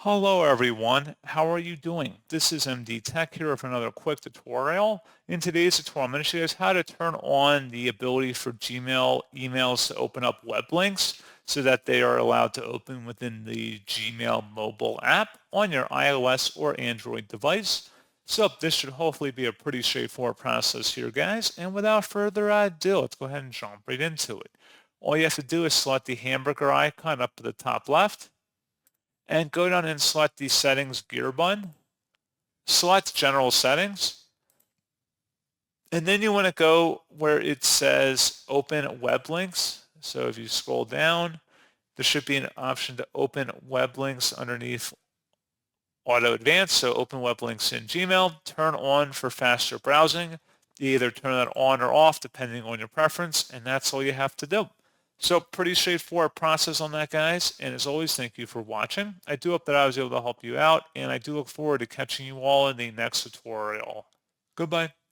Hello everyone, how are you doing? This is MD Tech here with another quick tutorial. In today's tutorial, I'm going to show you guys how to turn on the ability for Gmail emails to open up web links so that they are allowed to open within the Gmail mobile app on your iOS or Android device. So this should hopefully be a pretty straightforward process here, guys. And without further ado, let's go ahead and jump right into it. All you have to do is select the hamburger icon up at the top left and go down and select the settings gear button, select general settings, and then you want to go where it says open web links. So if you scroll down, there should be an option to open web links underneath auto advanced. So open web links in Gmail, turn on for faster browsing. You either turn that on or off depending on your preference, and that's all you have to do. So pretty straightforward process on that, guys. And as always, thank you for watching. I do hope that I was able to help you out, and I do look forward to catching you all in the next tutorial. Goodbye.